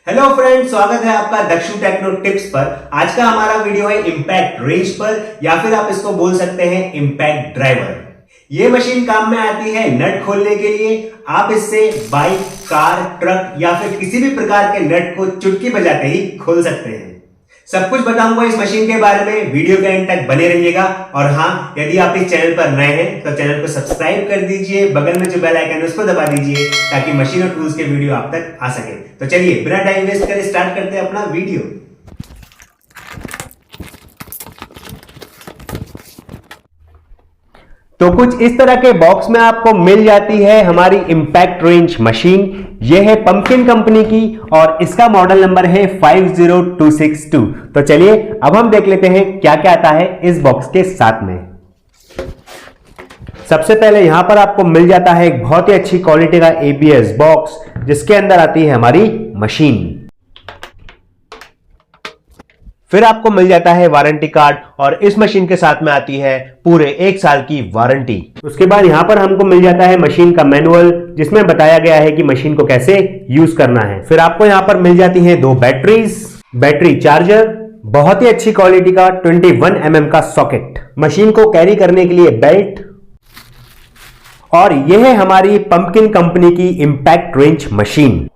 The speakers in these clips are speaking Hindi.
हेलो फ्रेंड्स, स्वागत है आपका दक्षु टेक्नो टिप्स पर। आज का हमारा वीडियो है इंपैक्ट रेंज पर, या फिर आप इसको बोल सकते हैं इंपैक्ट ड्राइवर। ये मशीन काम में आती है नट खोलने के लिए। आप इससे बाइक, कार, ट्रक या फिर किसी भी प्रकार के नट को चुटकी बजाते ही खोल सकते हैं। सब कुछ बताऊंगा इस मशीन के बारे में, वीडियो के एंड तक बने रहिएगा। और हाँ, यदि आप इस चैनल पर नए हैं तो चैनल को सब्सक्राइब कर दीजिए, बगल में जो बेल आइकन है उसको दबा दीजिए ताकि मशीन और टूल्स के वीडियो आप तक आ सके। तो चलिए बिना टाइम वेस्ट करे स्टार्ट करते हैं अपना वीडियो। तो कुछ इस तरह के बॉक्स में आपको मिल जाती है हमारी इंपैक्ट रेंज मशीन। यह है पंपकिन कंपनी की और इसका मॉडल नंबर है 50262। तो चलिए अब हम देख लेते हैं क्या क्या आता है इस बॉक्स के साथ में। सबसे पहले यहां पर आपको मिल जाता है एक बहुत ही अच्छी क्वालिटी का ABS बॉक्स, जिसके अंदर आती है हमारी मशीन। फिर आपको मिल जाता है वारंटी कार्ड और इस मशीन के साथ में आती है पूरे 1 साल की वारंटी। उसके बाद यहां पर हमको मिल जाता है मशीन का मैनुअल, जिसमें बताया गया है कि मशीन को कैसे यूज करना है। फिर आपको यहां पर मिल जाती है 2 बैटरीज, बैटरी चार्जर, बहुत ही अच्छी क्वालिटी का 21 mm का सॉकेट, मशीन को कैरी करने के लिए बेल्ट, और यह है हमारी पंपकिन कंपनी की इंपैक्ट रेंज मशीन।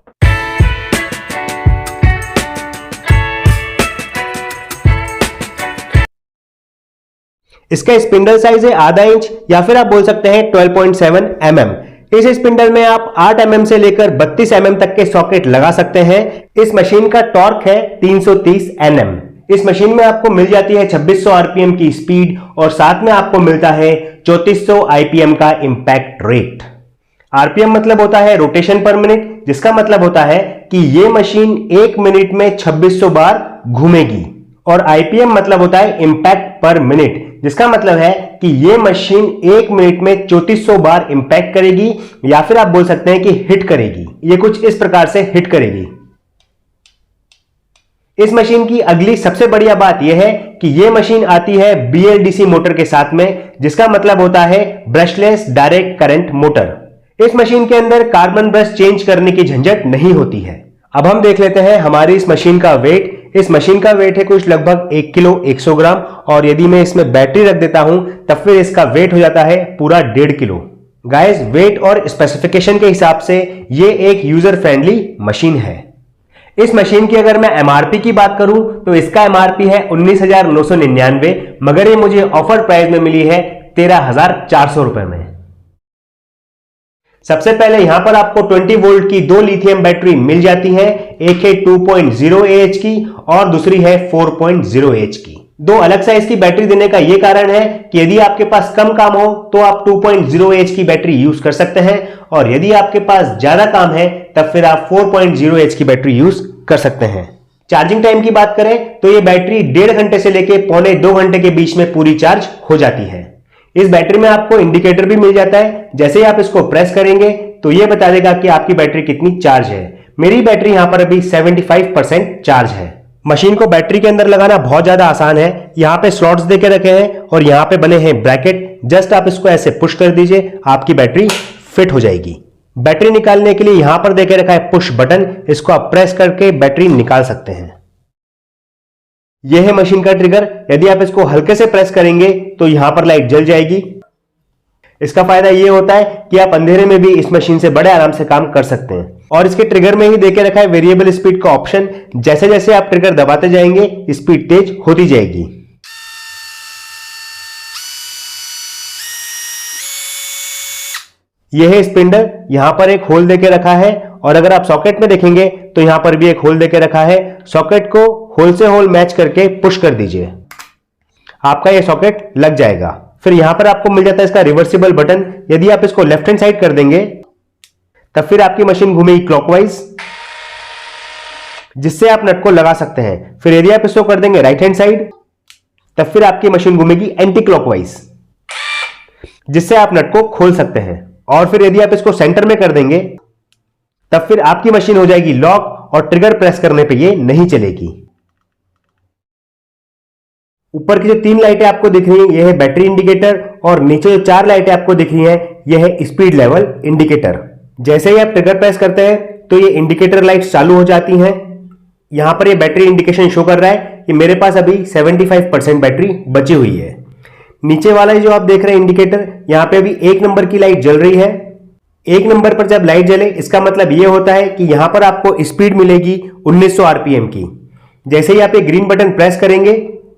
इसका स्पिंडल साइज है आधा इंच या फिर आप बोल सकते हैं 12.7 mm। इस स्पिंडल में आप 8 mm से लेकर 32 mm तक के सॉकेट लगा सकते हैं। इस मशीन का टॉर्क है 330 Nm। इस मशीन में आपको मिल जाती है 2600 RPM की स्पीड और साथ में आपको मिलता है 3400 IPM का इंपैक्ट रेट। RPM मतलब होता है रोटेशन पर मिनट, जिसका मतलब होता है कि यह मशीन 1 मिनट में 2600 बार घूमेगी। और IPM मतलब होता है इंपैक्ट पर मिनट, जिसका मतलब है कि यह मशीन 1 मिनट में 3400 बार इंपैक्ट करेगी, या फिर आप बोल सकते हैं कि हिट करेगी। ये कुछ इस प्रकार से हिट करेगी। इस मशीन की अगली सबसे बढ़िया बात यह है कि यह मशीन आती है BLDC मोटर के साथ में, जिसका मतलब होता है ब्रशलेस डायरेक्ट करंट मोटर। इस मशीन के अंदर कार्बन ब्रश चेंज करने की झंझट नहीं होती है। अब हम देख लेते हैं हमारी इस मशीन का वेट। इस मशीन का वेट है कुछ लगभग 1 किलो 100 ग्राम, और यदि मैं इसमें बैटरी रख देता हूं तब फिर इसका वेट हो जाता है पूरा 1.5 किलो। गाइस, वेट और स्पेसिफिकेशन के हिसाब से ये एक यूजर फ्रेंडली मशीन है। इस मशीन की अगर मैं MRP की बात करूं तो इसका MRP है 19,999, मगर ये मुझे ऑफर प्राइस में मिली है 13,400 रुपए में। सबसे पहले यहां पर आपको 20 वोल्ट की 2 लिथियम बैटरी मिल जाती है। एक है 2.0 Ah की और दूसरी है 4.0 Ah की। 2 अलग साइज की बैटरी देने का यह कारण है कि यदि आपके पास कम काम हो तो आप 2.0 Ah की बैटरी यूज कर सकते हैं, और यदि आपके पास ज्यादा काम है तब फिर आप 4.0 Ah की बैटरी यूज कर सकते हैं। चार्जिंग टाइम की बात करें तो यह बैटरी 1.5 घंटे से लेकर पौने 2 घंटे के बीच में पूरी चार्ज हो जाती है। इस बैटरी में आपको इंडिकेटर भी मिल जाता है। जैसे ही आप इसको प्रेस करेंगे तो यह बता देगा कि आपकी बैटरी कितनी चार्ज है। मेरी बैटरी यहां पर अभी 75% चार्ज है। मशीन को बैटरी के अंदर लगाना बहुत ज्यादा आसान है। यहां पे स्लॉट्स देके रखे हैं और यहां पे बने हैं ब्रैकेट। जस्ट आप इसको ऐसे पुश कर दीजिए, आपकी बैटरी फिट हो जाएगी। बैटरी निकालने के लिए यहां पर देके रखा है पुश बटन, इसको आप प्रेस करके बैटरी निकाल सकते हैं। यह है मशीन का ट्रिगर। यदि आप इसको हल्के से प्रेस करेंगे तो यहां पर लाइट जल जाएगी। इसका फायदा यह होता है कि आप अंधेरे में भी इस मशीन से बड़े आराम से काम कर सकते हैं। और इसके ट्रिगर में ही देके रखा है वेरिएबल स्पीड का ऑप्शन। जैसे जैसे आप ट्रिगर दबाते जाएंगे स्पीड तेज होती जाएगी। यह है स्पिंडल। यहां पर एक होल देके रखा है, और अगर आप सॉकेट में देखेंगे तो यहां पर भी एक होल देके रखा है। सॉकेट को होल से होल मैच करके पुश कर दीजिए, आपका यह सॉकेट लग जाएगा। फिर यहां पर आपको मिल जाता है इसका रिवर्सिबल बटन। यदि आप इसको लेफ्ट हैंड साइड कर देंगे तब फिर आपकी मशीन घूमेगी क्लॉकवाइज, जिससे आप नट को लगा सकते हैं। फिर यदि आप इसको कर देंगे राइट हैंड साइड तब फिर आपकी मशीन घूमेगी एंटी क्लॉकवाइज, जिससे आप नट को खोल सकते हैं। और फिर यदि आप इसको सेंटर में कर देंगे तब फिर आपकी मशीन हो जाएगी लॉक, और ट्रिगर प्रेस करने पे ये नहीं चलेगी। ऊपर की जो 3 लाइटें आपको दिख रही हैं यह है बैटरी इंडिकेटर, और नीचे जो 4 लाइटें आपको दिख रही हैं यह है स्पीड लेवल इंडिकेटर। जैसे ही आप ट्रिगर प्रेस करते हैं तो ये इंडिकेटर लाइट्स चालू हो जाती हैं। यहां पर ये बैटरी इंडिकेशन शो कर रहा है कि मेरे पास अभी 75% बैटरी बची हुई है। नीचे वाला जो आप देख रहे हैं इंडिकेटर, यहां पे अभी 1 नंबर की लाइट जल रही है। 1 नंबर पर जब लाइट जले इसका मतलब यह होता है कि यहां पर आपको स्पीड मिलेगी 1900 आरपीएम की। जैसे ही आप ये ग्रीन बटन प्रेस करेंगे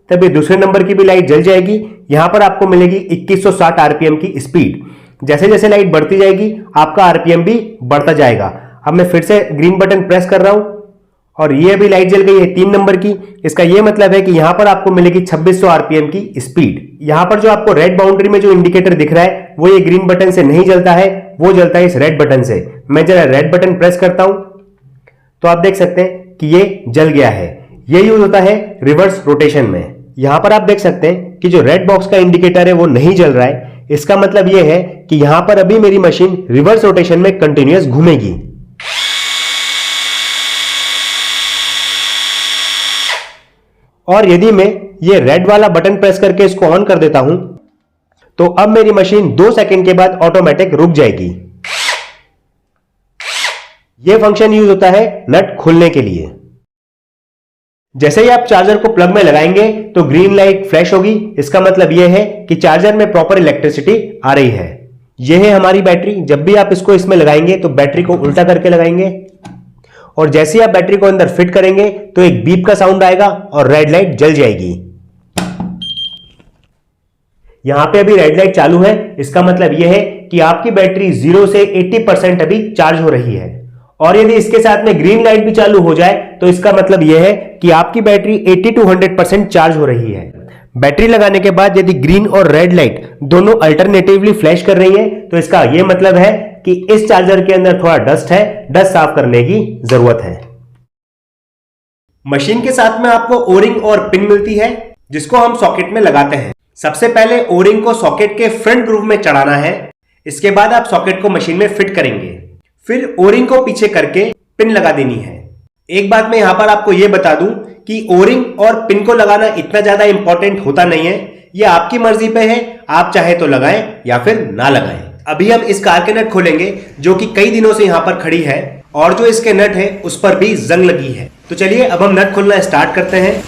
तब ये दूसरे नंबर की भी लाइट जल जाएगी। यहां पर आपको मिलेगी 2160 आरपीएम की स्पीड। जैसे जैसे लाइट बढ़ती जाएगी आपका आरपीएम भी बढ़ता जाएगा। अब मैं फिर से ग्रीन बटन प्रेस कर रहा हूं और ये अभी लाइट जल गई है 3 नंबर की। इसका यह मतलब है कि यहां पर आपको मिलेगी 2600 आरपीएम की स्पीड। यहां पर जो आपको रेड बाउंड्री में जो इंडिकेटर दिख रहा है वो ये ग्रीन बटन से नहीं जलता है, वो जलता है इस रेड बटन से। मैं जरा रेड बटन प्रेस करता हूं तो आप देख सकते हैं कि ये जल गया है। ये यूज होता है रिवर्स रोटेशन में। यहां पर आप देख सकते हैं कि जो रेड बॉक्स का इंडिकेटर है वो नहीं जल रहा है। इसका मतलब यह है कि यहां पर अभी मेरी मशीन रिवर्स रोटेशन में कंटिन्यूअस घूमेगी। और यदि मैं ये रेड वाला बटन प्रेस करके इसको ऑन कर देता हूं तो अब मेरी मशीन 2 सेकंड के बाद ऑटोमेटिक रुक जाएगी। यह फंक्शन यूज होता है नट खोलने के लिए। जैसे ही आप चार्जर को प्लग में लगाएंगे तो ग्रीन लाइट फ्लैश होगी। इसका मतलब यह है कि चार्जर में प्रॉपर इलेक्ट्रिसिटी आ रही है। यह है हमारी बैटरी। जब भी आप इसको इसमें लगाएंगे तो बैटरी को उल्टा करके लगाएंगे और जैसे ही आप बैटरी को अंदर फिट करेंगे तो एक बीप का साउंड आएगा और रेड लाइट जल जाएगी। यहां पे अभी रेड लाइट चालू है। इसका मतलब यह है कि आपकी बैटरी 0 से 80% अभी चार्ज हो रही है। और यदि इसके साथ में ग्रीन लाइट भी चालू हो जाए तो इसका मतलब यह है कि आपकी बैटरी 80 to 100% चार्ज हो रही है। बैटरी लगाने के बाद यदि ग्रीन और रेड लाइट दोनों अल्टरनेटिवली फ्लैश कर रही है तो इसका यह मतलब है कि इस चार्जर के अंदर थोड़ा डस्ट है, डस्ट साफ करने की जरूरत है। मशीन के साथ में आपको ओरिंग और पिन मिलती है जिसको हम सॉकेट में लगाते हैं। सबसे पहले ओरिंग को सॉकेट के फ्रंट ग्रूव में चढ़ाना है। इसके बाद आप सॉकेट को मशीन में फिट करेंगे। फिर ओरिंग को पीछे करके पिन लगा देनी है। एक बात मैं यहां पर आपको यह बता दूं कि ओरिंग और पिन को लगाना इतना ज्यादा इंपॉर्टेंट होता नहीं है। यह आपकी मर्जी पे है, आप चाहे तो लगाएं या फिर ना लगाएं। अभी हम इस कार के नट खोलेंगे जो कि कई दिनों से यहां पर खड़ी है और जो इसके नट है उस पर भी जंग लगी है। तो चलिए अब हम नट खोलना स्टार्ट करते हैं।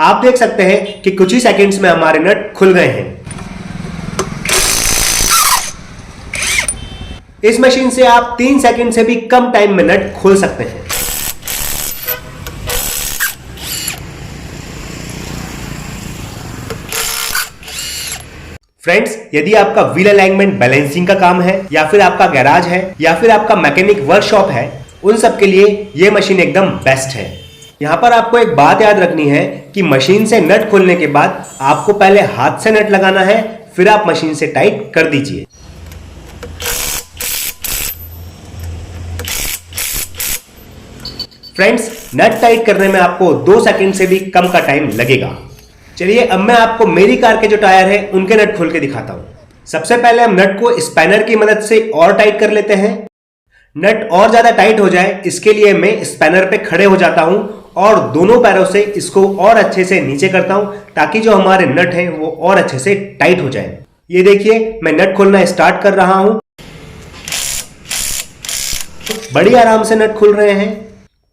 आप देख सकते हैं कि कुछ ही सेकंड्स में हमारे नट खुल गए हैं। इस मशीन से आप 3 सेकंड से भी कम टाइम में नट खोल सकते हैं। फ्रेंड्स, यदि आपका व्हील अलाइनमेंट बैलेंसिंग का काम है या फिर आपका गैराज है या फिर आपका मैकेनिक वर्कशॉप है, उन सब के लिए यह मशीन एकदम बेस्ट है। यहां पर आपको एक बात याद रखनी है कि मशीन से नट खोलने के बाद आपको पहले हाथ से नट लगाना है, फिर आप मशीन से टाइट कर दीजिए। फ्रेंड्स, नट टाइट करने में आपको 2 सेकंड से भी कम का टाइम लगेगा। चलिए अब मैं आपको मेरी कार के जो टायर है उनके नट खोल के दिखाता हूं। सबसे पहले हम नट को स्पैनर की मदद से और टाइट कर लेते हैं। नट और ज्यादा टाइट हो जाए इसके लिए मैं स्पैनर पे खड़े हो जाता हूं और दोनों पैरों से इसको और अच्छे से नीचे करता हूं ताकि जो हमारे नट हैं वो और अच्छे से टाइट हो जाए। ये देखिए मैं नट खोलना स्टार्ट कर रहा हूं। बड़ी आराम से नट खुल रहे हैं,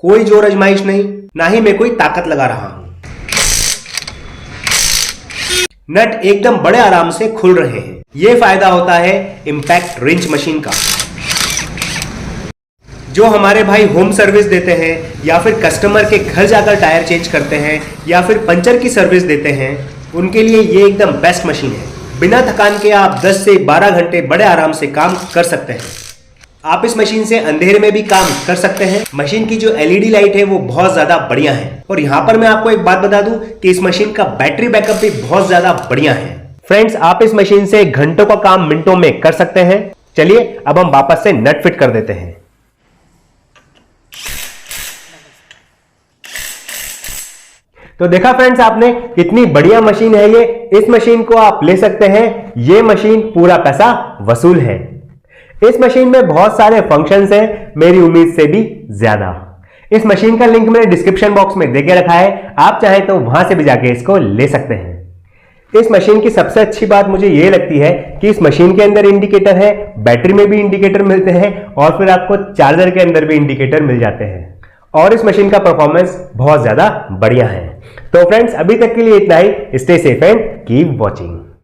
कोई जोर आजमाइश नहीं, ना ही मैं कोई ताकत लगा रहा हूं। नट एकदम बड़े आराम से खुल रहे हैं। यह फायदा होता है इंपैक्ट रिंच मशीन का। जो हमारे भाई होम सर्विस देते हैं या फिर कस्टमर के घर जाकर टायर चेंज करते हैं या फिर पंचर की सर्विस देते हैं, उनके लिए ये एकदम बेस्ट मशीन है। बिना थकान के आप 10 से 12 घंटे बड़े आराम से काम कर सकते हैं। आप इस मशीन से अंधेरे में भी काम कर सकते हैं। मशीन की जो एलईडी लाइट है वो बहुत ज्यादा बढ़िया है। और यहां पर मैं आपको एक बात बता दूं कि इस मशीन का बैटरी बैकअप भी बहुत ज्यादा बढ़िया है। फ्रेंड्स, आप इस मशीन से घंटों का काम मिनटों में कर सकते हैं। चलिए अब हम वापस से नट फिट कर देते हैं। तो देखा फ्रेंड्स आपने, कितनी बढ़िया मशीन है ये। इस मशीन को आप ले सकते हैं। ये मशीन पूरा पैसा वसूल है। इस मशीन में बहुत सारे फंक्शंस हैं, मेरी उम्मीद से भी ज्यादा। इस मशीन का लिंक मैंने डिस्क्रिप्शन बॉक्स में देके रखा है, आप चाहे तो वहां से भी जाके इसको ले सकते हैं। इस मशीन की सबसे अच्छी बात मुझे ये लगती है कि इस मशीन के अंदर इंडिकेटर है, बैटरी में भी इंडिकेटर मिलते हैं और फिर आपको चार्जर के अंदर भी इंडिकेटर मिल जाते हैं और इस मशीन का परफॉर्मेंस बहुत ज्यादा बढ़िया है। तो फ्रेंड्स, अभी तक के लिए इतना ही। Stay safe and keep watching.